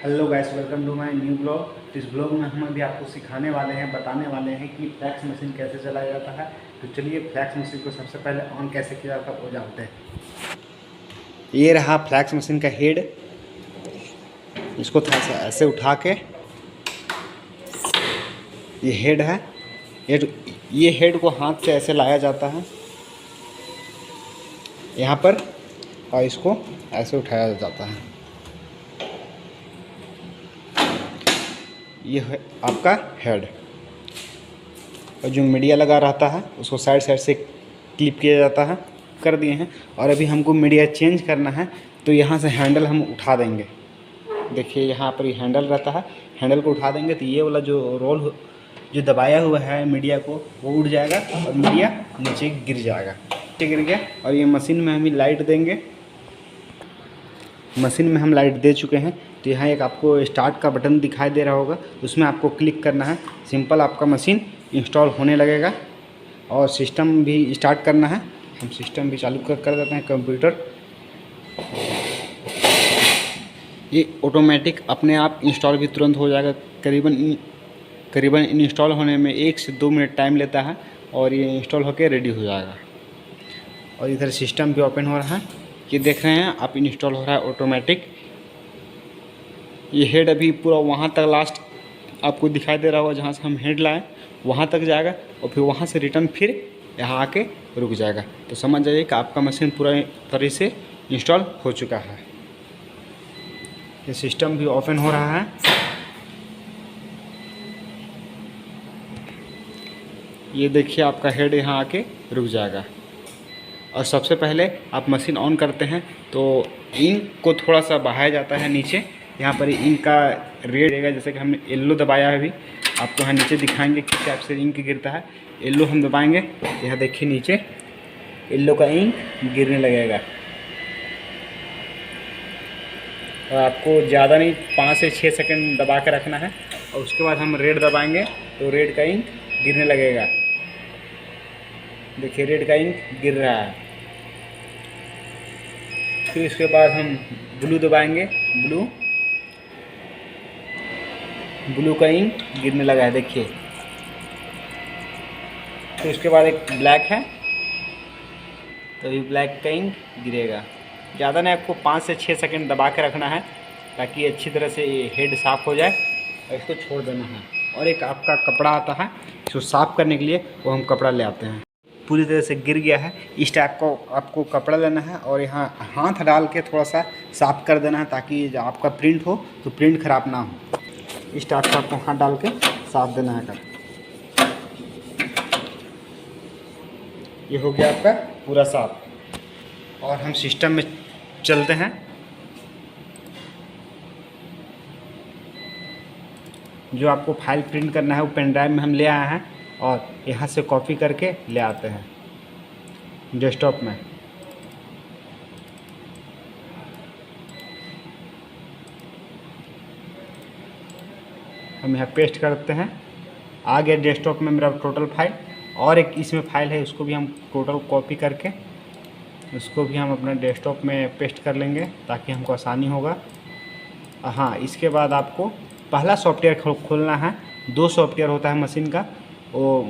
Hello guys, welcome to my new blog. इस blog में हम अभी आपको सिखाने वाले हैं, बताने वाले हैं कि फ्लैक्स मशीन कैसे चलाया जाता है। तो चलिए फ्लैक्स मशीन को सबसे पहले ऑन कैसे किया जाता है वो जानते हैं। ये रहा फ्लैक्स मशीन का हेड। इसको थोड़ा सा ऐसे उठा के, ये हेड है। ये हेड को हाथ से ऐसे लाया जाता है यहाँ पर, और इसको ऐसे उठाया जाता है। ये है आपका हेड, और जो मीडिया लगा रहता है उसको साइड साइड से क्लिप किया जाता है, कर दिए हैं। और अभी हमको मीडिया चेंज करना है, तो यहाँ से हैंडल हम उठा देंगे। देखिए यहाँ पर ये हैंडल रहता है, हैंडल को उठा देंगे तो ये वाला जो रोल जो दबाया हुआ है मीडिया को, वो उड़ जाएगा और मीडिया नीचे गिर जाएगा। नीचे गिर गया, और ये मशीन में हम लाइट देंगे। मशीन में हम लाइट दे चुके हैं, तो यहाँ एक आपको स्टार्ट का बटन दिखाई दे रहा होगा, उसमें आपको क्लिक करना है। सिंपल आपका मशीन इंस्टॉल होने लगेगा, और सिस्टम भी स्टार्ट करना है। हम सिस्टम भी चालू कर देते हैं, कंप्यूटर। ये ऑटोमेटिक अपने आप इंस्टॉल भी तुरंत हो जाएगा। करीबन इंस्टॉल होने में 1 से 2 मिनट टाइम लेता है, और ये इंस्टॉल होकर रेडी हो जाएगा। और इधर सिस्टम भी ओपन हो रहा है, ये देख रहे हैं आप, इंस्टॉल हो रहा है ऑटोमेटिक। ये हेड अभी पूरा वहाँ तक लास्ट आपको दिखाई दे रहा होगा, जहाँ से हम हेड लाए वहाँ तक जाएगा, और फिर वहाँ से रिटर्न फिर यहाँ आके रुक जाएगा। तो समझ जाइए कि आपका मशीन पूरा तरह से इंस्टॉल हो चुका है। ये सिस्टम भी ओपन हो रहा है। ये देखिए आपका हेड यहाँ आके रुक जाएगा। और सबसे पहले आप मशीन ऑन करते हैं तो इंक को थोड़ा सा बढ़ाया जाता है नीचे। यहाँ पर इंक का रेड रहेगा, जैसे कि हमने येलो दबाया है। अभी आपको यहाँ नीचे दिखाएंगे किस टाइप से इंक गिरता है। येलो हम दबाएंगे, यहाँ देखिए नीचे येलो का इंक गिरने लगेगा। और आपको ज़्यादा नहीं, 5 से 6 सेकंड दबा के रखना है। और उसके बाद हम रेड दबाएंगे तो रेड का इंक गिरने लगेगा। देखिए रेड का इंक गिर रहा है। फिर उसके बाद हम ब्लू दबाएंगे, ब्लू का इंक गिरने लगा है, देखिए। फिर उसके बाद एक ब्लैक है, तो ये ब्लैक का इंक गिरेगा। ज़्यादा नहीं, आपको 5 से 6 सेकंड दबा के रखना है, ताकि अच्छी तरह से ये हेड साफ़ हो जाए, और इसको छोड़ देना है। और एक आपका कपड़ा आता है, इसको साफ़ करने के लिए वो हम कपड़ा ले आते हैं। पूरी तरह से गिर गया है, इस टाइप को आपको कपड़ा लेना है, और यहाँ हाथ डाल के थोड़ा सा साफ़ कर देना है, ताकि जब आपका प्रिंट हो तो प्रिंट ख़राब ना हो। इस टाइप का आपको हाथ डाल के साफ़ देना है। ये हो गया आपका पूरा साफ। और हम सिस्टम में चलते हैं। जो आपको फाइल प्रिंट करना है वो पेन ड्राइव में हम ले आए हैं, और यहाँ से कॉपी करके ले आते हैं डेस्कटॉप में। हम यहाँ पेस्ट करते हैं। आ गया डेस्कटॉप में मेरा टोटल फाइल। और एक इसमें फाइल है, उसको भी हम टोटल कॉपी करके उसको भी हम अपने डेस्कटॉप में पेस्ट कर लेंगे, ताकि हमको आसानी होगा। हाँ, इसके बाद आपको पहला सॉफ्टवेयर खोलना है। 2 सॉफ्टवेयर होता है मशीन का, वो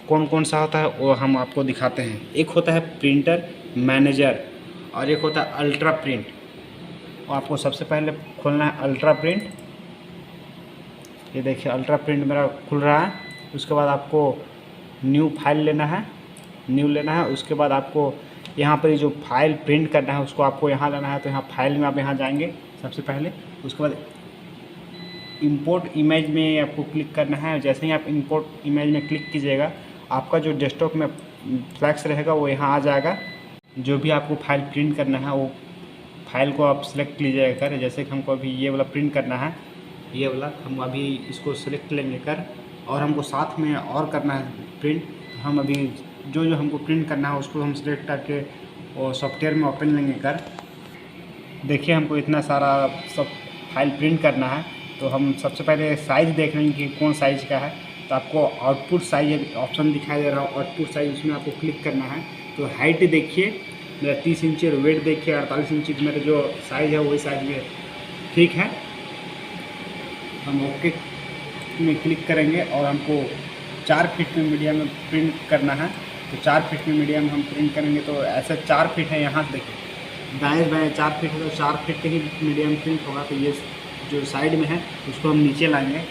कौन कौन सा होता है वो हम आपको दिखाते हैं। एक होता है प्रिंटर मैनेजर, और एक होता है अल्ट्रा प्रिंट। और आपको सबसे पहले खोलना है अल्ट्रा प्रिंट। ये देखिए अल्ट्रा प्रिंट मेरा खुल रहा है। उसके बाद आपको न्यू फाइल लेना है। उसके बाद आपको यहाँ पर जो फाइल प्रिंट करना है उसको आपको यहाँ लाना है, तो यहाँ फाइल में आप यहाँ जाएंगे सबसे पहले। उसके बाद इंपोर्ट इमेज में आपको क्लिक करना है। जैसे ही आप इंपोर्ट इमेज में क्लिक कीजिएगा, आपका जो डेस्कटॉप में फ्लैक्स रहेगा वो यहाँ आ जाएगा। जो भी आपको फाइल प्रिंट करना है वो फाइल को आप सिलेक्ट लीजिएगा कर। जैसे कि हमको अभी ये वाला प्रिंट करना है, ये वाला हम अभी इसको सिलेक्ट लेंगे कर, और हमको साथ में और करना है प्रिंट। हम अभी जो हमको प्रिंट करना है उसको हम सिलेक्ट करके वो सॉफ्टवेयर में ओपन लेंगे कर। देखिए हमको इतना सारा सब फाइल प्रिंट करना है, तो हम सबसे पहले साइज़ देख लेंगे कि कौन साइज़ का है। तो आपको आउटपुट साइज ऑप्शन दिखाई दे रहा है, आउटपुट साइज, उसमें आपको क्लिक करना है। तो हाइट देखिए मेरा 30 इंच, और वेट देखिए 48 इंच। मेरा जो साइज़ है वही साइज़ में ठीक है। हम ओके में क्लिक करेंगे और हमको 4 फीट में मीडिया में प्रिंट करना है। तो 4 फीट में मीडिया में हम प्रिंट करेंगे। तो ऐसा 4 फीट है, यहाँ से देखिए दाएँ बाएँ 4 फीट है, तो 4 फीट के ही मीडिया में प्रिंट होगा। तो ये जो साइड में है उसको हम नीचे लाएंगे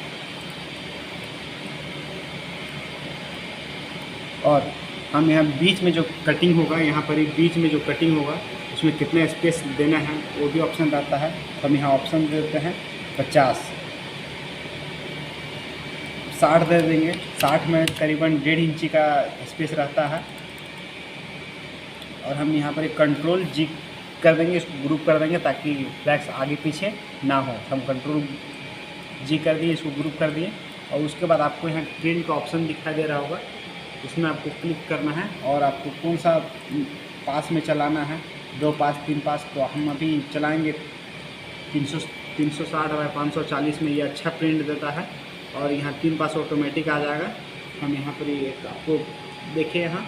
और हम यहाँ बीच में जो कटिंग होगा, यहाँ पर ही बीच में जो कटिंग होगा उसमें कितना स्पेस देना है वो भी ऑप्शन रहता है। तो हम यहाँ ऑप्शन दे देते हैं 50, 60 दे देंगे। 60 में करीबन 1.5 इंची का स्पेस रहता है। और हम यहाँ पर एक कंट्रोल जी कर देंगे, इसको ग्रुप कर देंगे ताकि फ्लैक्स आगे पीछे ना हो। हम कंट्रोल जी कर दिए, इसको ग्रुप कर दिए। और उसके बाद आपको यहाँ प्रिंट का ऑप्शन दिखाई दे रहा होगा, उसमें आपको क्लिक करना है और आपको कौन सा पास में चलाना है, 2 पास 3 पास। तो हम अभी चलाएँगे 360 बाय 540 में। ये अच्छा प्रिंट देता है और यहाँ 3 पास ऑटोमेटिक आ जाएगा। हम यहाँ पर ये आपको देखिए, यहाँ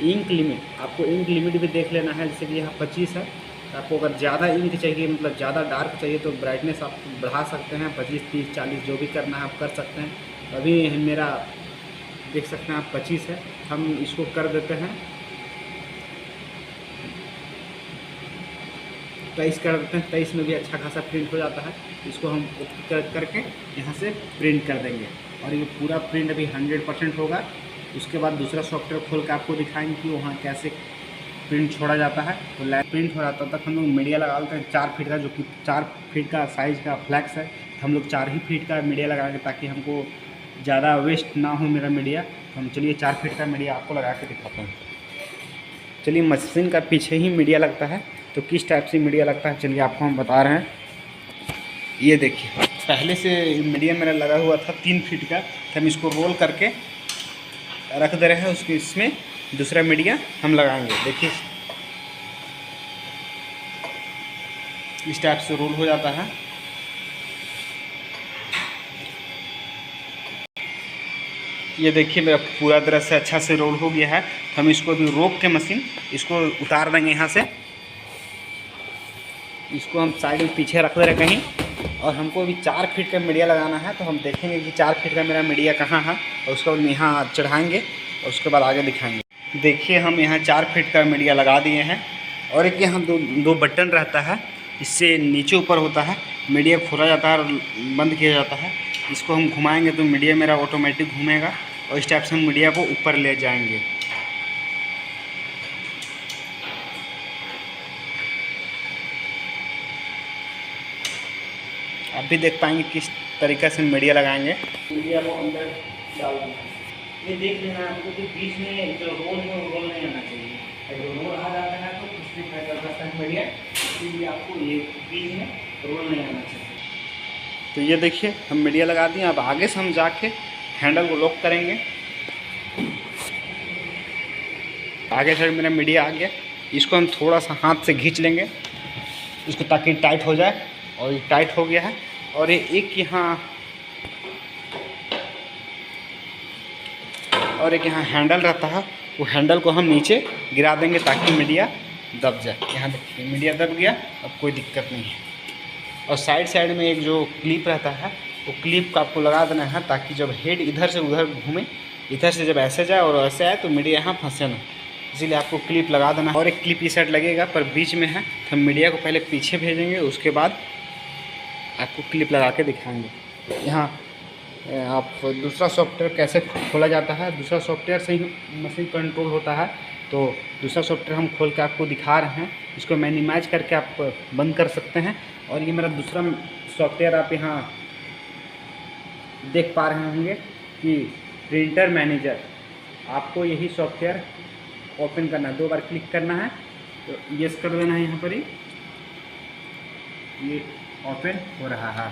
इंक लिमिट, आपको इंक लिमिट भी देख लेना है। जैसे कि यहाँ 25 है, तो आपको अगर ज़्यादा इंक चाहिए, मतलब ज़्यादा डार्क चाहिए, तो ब्राइटनेस आप बढ़ा सकते हैं। 25 30 40 जो भी करना है आप कर सकते हैं। अभी मेरा देख सकते हैं आप 25 है, हम इसको कर देते हैं 23 कर देते हैं। 23 में भी अच्छा खासा प्रिंट हो जाता है। इसको हम करके यहाँ से प्रिंट कर देंगे और ये पूरा प्रिंट अभी 100% होगा। उसके बाद दूसरा सॉफ्टवेयर खोल के आपको दिखाएंगे कि वहाँ कैसे प्रिंट छोड़ा जाता है। तो लाइव प्रिंट हो रहा था, तब तक हम लोग मीडिया लगा देते हैं 4 फीट का, जो कि 4 फीट का साइज़ का फ्लैक्स है। तो हम लोग 4 ही फीट का मीडिया लगाएंगे ताकि हमको ज़्यादा वेस्ट ना हो मेरा मीडिया। तो हम चलिए 4 फीट का मीडिया आपको लगा के दिखाते हैं। चलिए, मशीन का पीछे ही मीडिया लगता है, तो किस टाइप से मीडिया लगता है चलिए आपको हम बता रहे हैं। ये देखिए, पहले से मीडिया मेरा लगा हुआ था 3 फीट का, तो हम इसको रोल करके रख दे रहे हैं। उसके इसमें दूसरा मीडिया हम लगाएंगे। देखिए इस टाइप से रोल हो जाता है। ये देखिए मेरा पूरा तरह से अच्छा से रोल हो गया है। तो हम इसको अभी रोक के मशीन इसको उतार देंगे यहाँ से। इसको हम साइड में पीछे रख दे रहे कहीं, और हमको अभी 4 फीट का मीडिया लगाना है। तो हम देखेंगे कि 4 फीट का मेरा मीडिया कहाँ है, और उसके बाद यहाँ चढ़ाएंगे और उसके बाद आगे दिखाएंगे। देखिए हम यहाँ 4 फीट का मीडिया लगा दिए हैं। और एक यहाँ दो बटन रहता है, इससे नीचे ऊपर होता है, मीडिया खोला जाता है और बंद किया जाता है। इसको हम घुमाएंगे तो मीडिया मेरा ऑटोमेटिक घूमेगा और इस टाइप से हम मीडिया को ऊपर ले जाएंगे। आप भी देख पाएंगे किस तरीक़े से मीडिया लगाएंगे। मीडिया को अंदर डाल देंगे। ये देख लेना आपको कि बीच में जो रोल है वो रोल नहीं आना चाहिए। अगर रोल आ जाता है तो कुछ भी कर सकता है मीडिया, इसलिए आपको ये बीच में रोल नहीं आना चाहिए। तो ये देखिए हम मीडिया लगा दिए। अब आगे से हम जाके हैंडल को लॉक करेंगे। आगे साइड मेरा मीडिया आ गया। इसको हम थोड़ा सा हाथ से खींच लेंगे इसको, ताकि टाइट हो जाए। और ये टाइट हो गया है। और ये एक यहाँ हैंडल रहता है, वो हैंडल को हम नीचे गिरा देंगे ताकि मीडिया दब जाए। यहाँ देखिए मीडिया दब गया, अब कोई दिक्कत नहीं है। और साइड में एक जो क्लिप रहता है, वो क्लिप का आपको लगा देना है ताकि जब हेड इधर से उधर घूमे, इधर से जब ऐसे जाए और ऐसे आए तो मीडिया यहाँ फंसे ना, इसीलिए आपको क्लिप लगा देना है। और एक क्लिप इस साइड लगेगा पर बीच में है, तो हम मीडिया को पहले पीछे भेजेंगे, उसके बाद आपको क्लिप लगा के दिखाएंगे। यहाँ आप दूसरा सॉफ्टवेयर कैसे खोला जाता है, दूसरा सॉफ्टवेयर से ही मशीन कंट्रोल होता है। तो दूसरा सॉफ्टवेयर हम खोल के आपको दिखा रहे हैं। इसको मिनिमाइज करके आप बंद कर सकते हैं। और ये मेरा दूसरा सॉफ्टवेयर आप यहाँ देख पा रहे होंगे कि प्रिंटर मैनेजर। आपको यही सॉफ्टवेयर ओपन करना है, 2 बार क्लिक करना है, तो यस कर देना है। यहाँ पर ही ये ओपन हो रहा है,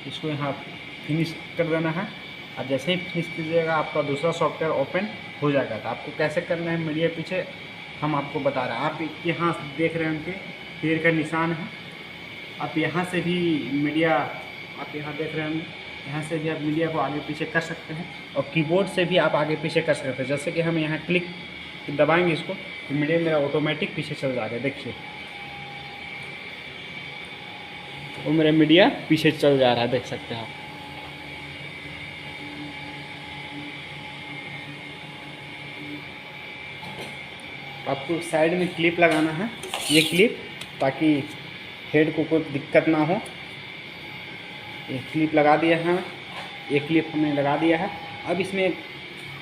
इसको यहाँ फिनिश कर देना है। और जैसे ही फिनिश कीजिएगा आपका दूसरा सॉफ्टवेयर ओपन हो जाएगा। तो आपको कैसे करना है मीडिया पीछे हम आपको बता रहे हैं। आप यहाँ देख रहे होंगे तीर का निशान है, आप यहाँ से भी मीडिया, आप यहाँ देख रहे होंगे, यहाँ से भी आप मीडिया को आगे पीछे कर सकते हैं। और कीबोर्ड से भी आप आगे पीछे कर सकते हैं। जैसे कि हम यहाँ क्लिक दबाएंगे इसको, तो मीडिया मेरा ऑटोमेटिक पीछे चल जाएगा। देखिए वो मेरा मीडिया पीछे चल जा रहा है, देख सकते हैं आप। आपको साइड में क्लिप लगाना है, ये क्लिप, ताकि हेड को कोई दिक्कत ना हो। ये क्लिप लगा दिया है, ये क्लिप हमने लगा दिया है। अब इसमें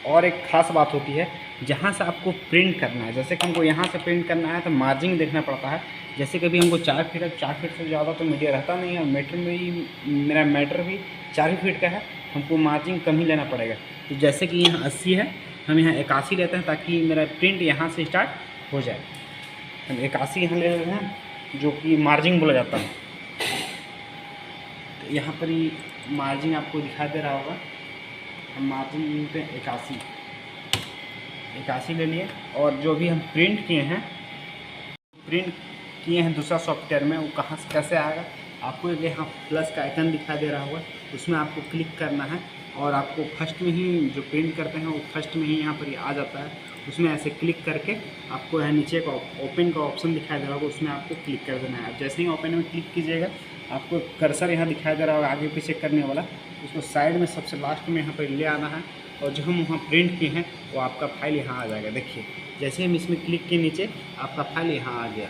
और एक ख़ास बात होती है, जहाँ से आपको प्रिंट करना है, जैसे कि हमको यहाँ से प्रिंट करना है तो मार्जिन देखना पड़ता है। जैसे कभी हमको 4 फीट है, 4 फीट से ज़्यादा तो मीडिया रहता नहीं है, मीटर में ही मेरा मीटर भी 4 ही फीट का है, हमको मार्जिन कम ही लेना पड़ेगा। तो जैसे कि यहाँ 80 है, हम यहाँ 81 लेते हैं ताकि मेरा प्रिंट यहाँ से स्टार्ट हो जाए। हम 81 यहाँ ले लेते हैं, जो कि मार्जिन बोला जाता है। तो यहाँ पर ही मार्जिन आपको दिखाई दे रहा होगा, हम मार्जिन पे 81 ले लिए। और जो भी हम प्रिंट किए हैं दूसरा सॉफ्टवेयर में, वो कहाँ से कैसे आएगा, आपको यहाँ प्लस का आइकन दिखाई दे रहा होगा, उसमें आपको क्लिक करना है। और आपको फर्स्ट में ही जो प्रिंट करते हैं वो फर्स्ट में ही यहाँ पर आ जाता है। उसमें ऐसे क्लिक करके आपको यहाँ नीचे का ओपन का ऑप्शन दिखाई दे रहा होगा, उसमें आपको क्लिक कर देना है। जैसे ही ओपन में क्लिक कीजिएगा, आपको कर्सर यहाँ दिखाई दे रहा होगा आगे पीछे करने वाला, उसको साइड में सबसे लास्ट में यहाँ पर ले आना है। और जो हम वहाँ प्रिंट किए हैं वो आपका फाइल यहाँ आ जाएगा। देखिए, जैसे हम इसमें क्लिक के नीचे आपका फाइल यहाँ आ गया।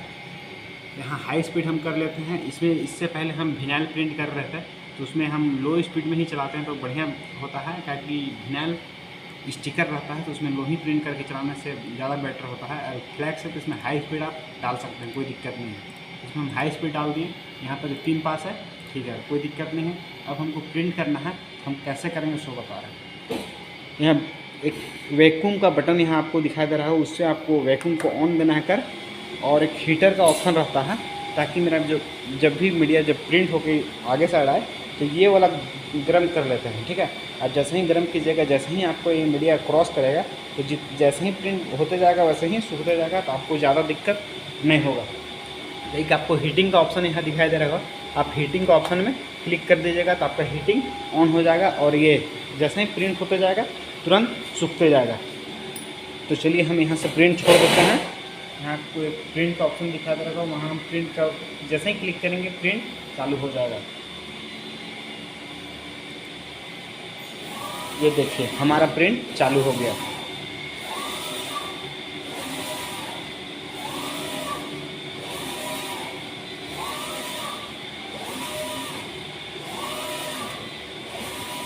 यहाँ हाई स्पीड हम कर लेते हैं। इसमें इससे पहले हम विनाइल प्रिंट कर रहे थे, तो उसमें हम लो स्पीड में ही चलाते हैं तो बढ़िया होता है, क्योंकि विनाइल स्टिकर रहता है तो उसमें लो ही प्रिंट करके चलाने से ज़्यादा बेटर होता है। और फ्लैक्स है तो इसमें हाई स्पीड आप डाल सकते हैं, कोई दिक्कत नहीं है। इसमें हम हाई स्पीड डाल दिए, यहाँ पर 3 पास है, ठीक है, कोई दिक्कत नहीं है। अब हमको प्रिंट करना है, हम कैसे करेंगे उसको बता रहे हैं। यहाँ एक वैक्यूम का बटन यहाँ आपको दिखाई दे रहा है, उससे आपको वैक्यूम को ऑन देना है कर। और एक हीटर का ऑप्शन रहता है, ताकि मेरा जब भी मीडिया जब प्रिंट होकर आगे साइड आए तो ये वाला गर्म कर लेते हैं, ठीक है। अब जैसे ही गर्म कीजिएगा, जैसे ही आपको ये मीडिया क्रॉस करेगा तो जैसे ही प्रिंट होते जाएगा वैसे ही सूखते जाएगा, तो आपको ज़्यादा दिक्कत नहीं होगा। एक आपको हीटिंग का ऑप्शन यहाँ दिखाई दे रहा होगा, आप हीटिंग का ऑप्शन में क्लिक कर दीजिएगा तो आपका हीटिंग ऑन हो जाएगा। और ये जैसे ही प्रिंट होते जाएगा तुरंत सूखते जाएगा। तो चलिए हम यहाँ से प्रिंट छोड़ देते हैं। यहाँ आपको एक प्रिंट का ऑप्शन दिखा दे रहा होगा, वहाँ हम प्रिंट का जैसे ही क्लिक करेंगे प्रिंट चालू हो जाएगा। ये देखिए हमारा प्रिंट चालू हो गया।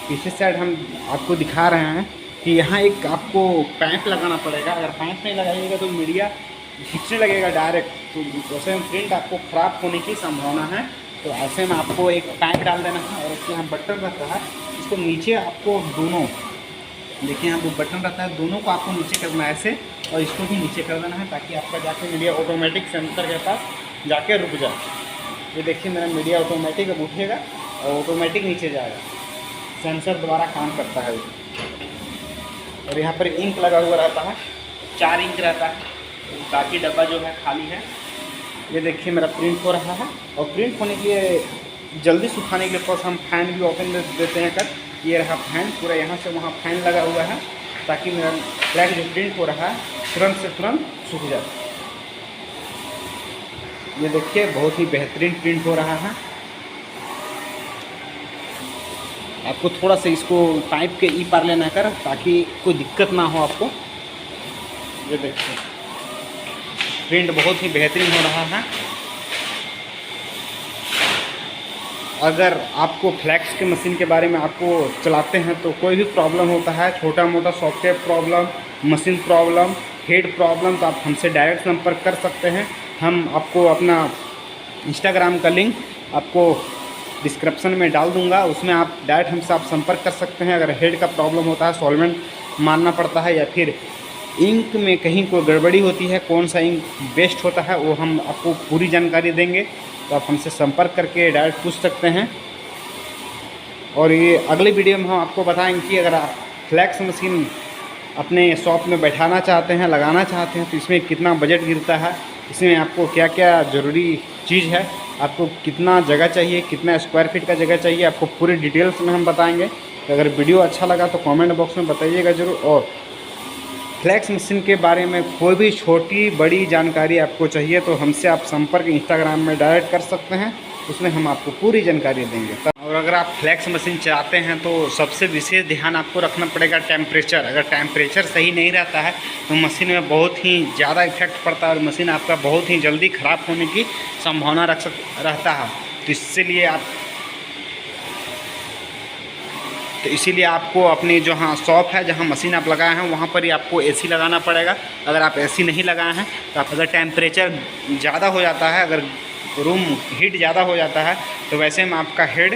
पीछे साइड हम आपको दिखा रहे हैं कि यहाँ एक आपको पाइप लगाना पड़ेगा। अगर पाइप नहीं लगाइएगा तो मीडिया खींचने लगेगा डायरेक्ट, तो वैसे में प्रिंट आपको ख़राब होने की संभावना है। तो ऐसे में आपको एक पाइप डाल देना है। और उसके यहाँ बटन रहता है, इसको नीचे आपको दोनों, देखिए यहाँ वो बटन रहता है, दोनों को आपको नीचे करना है ऐसे, और इसको भी नीचे कर देना है, ताकि आपका जाके मीडिया ऑटोमेटिक सेंसर के पास जाके रुक जाए। ये देखिए मेरा मीडिया ऑटोमेटिक अब उठेगा और ऑटोमेटिक नीचे जाएगा, सेंसर द्वारा काम करता है। और यहाँ पर इंक लगा हुआ रहता है, 4 इंक रहता है, बाकी डब्बा जो है खाली है। ये देखिए मेरा प्रिंट हो रहा है। और प्रिंट होने के लिए, जल्दी सुखाने के लिए पास हम फैन भी ओपन देते हैं कर। ये रहा फैन, पूरा यहाँ से वहाँ फैन लगा हुआ है, ताकि मेरा फ्लैग जो प्रिंट हो रहा है तुरंत से तुरंत सूख जाए। ये देखिए बहुत ही बेहतरीन प्रिंट हो रहा है। आपको थोड़ा सा इसको पाइप के ई पार लेना कर, ताकि कोई दिक्कत ना हो आपको। ये देखिए प्रिंट बहुत ही बेहतरीन हो रहा है। अगर आपको फ्लैक्स के मशीन के बारे में आपको चलाते हैं तो कोई भी प्रॉब्लम होता है, छोटा मोटा software problem, machine problem, head problem, तो आप हमसे डायरेक्ट संपर्क कर सकते हैं। हम आपको अपना इंस्टाग्राम का लिंक आपको डिस्क्रिप्शन में डाल दूंगा, उसमें आप डायरेक्ट हमसे आप संपर्क कर सकते हैं। अगर हेड का प्रॉब्लम होता है, सॉल्वेंट मारना पड़ता है, या फिर इंक में कहीं कोई गड़बड़ी होती है, कौन सा इंक बेस्ट होता है, वो हम आपको पूरी जानकारी देंगे। तो आप हमसे संपर्क करके डायरेक्ट पूछ सकते हैं। और ये अगले वीडियो में हम आपको बताएंगे कि अगर आप फ्लैक्स मशीन अपने शॉप में बैठाना चाहते हैं, लगाना चाहते हैं, तो इसमें कितना बजट गिरता है, इसमें आपको क्या क्या ज़रूरी चीज़ है, आपको कितना जगह चाहिए, कितना स्क्वायर फीट का जगह चाहिए, आपको पूरी डिटेल्स में हम बताएंगे। तो अगर वीडियो अच्छा लगा तो कमेंट बॉक्स में बताइएगा ज़रूर। और फ्लैक्स मशीन के बारे में कोई भी छोटी बड़ी जानकारी आपको चाहिए तो हमसे आप संपर्क इंस्टाग्राम में डायरेक्ट कर सकते हैं। उसमें हम आपको पूरी जानकारी देंगे। और अगर आप फ्लैक्स मशीन चलाते हैं तो सबसे विशेष ध्यान आपको रखना पड़ेगा टेम्परेचर। अगर टेम्परेचर सही नहीं रहता है तो मशीन में बहुत ही ज़्यादा इफेक्ट पड़ता है और मशीन आपका बहुत ही जल्दी ख़राब होने की संभावना रहता है। तो इसीलिए आपको अपनी जहाँ शॉप है, जहाँ मशीन आप लगाए हैं, वहाँ पर ही आपको एसी लगाना पड़ेगा। अगर आप एसी नहीं लगाए हैं तो अगर टेम्परेचर ज़्यादा हो जाता है, अगर रूम हीट ज़्यादा हो जाता है तो वैसे में आपका हेड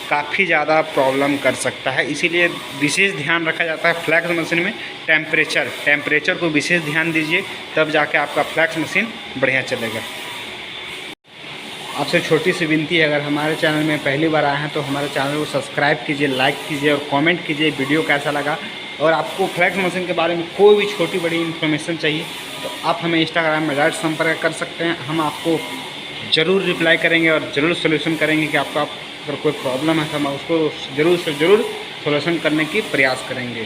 काफ़ी ज़्यादा प्रॉब्लम कर सकता है। इसीलिए विशेष ध्यान रखा जाता है फ्लैक्स मशीन में टेम्परेचर को विशेष ध्यान दीजिए, तब जाके आपका फ्लैक्स मशीन बढ़िया चलेगा। आपसे छोटी सी विनती है, अगर हमारे चैनल में पहली बार आए हैं तो हमारे चैनल को सब्सक्राइब कीजिए, लाइक कीजिए और कमेंट कीजिए वीडियो कैसा लगा। और आपको फ्लैक्स मशीन के बारे में कोई भी छोटी बड़ी इन्फॉर्मेशन चाहिए तो आप हमें इंस्टाग्राम में डायरेक्ट संपर्क कर सकते हैं। हम आपको ज़रूर रिप्लाई करेंगे और ज़रूर सोल्यूशन करेंगे कि आपका अगर कोई प्रॉब्लम है तो हम उसको ज़रूर से ज़रूर सोल्यूशन करने की प्रयास करेंगे।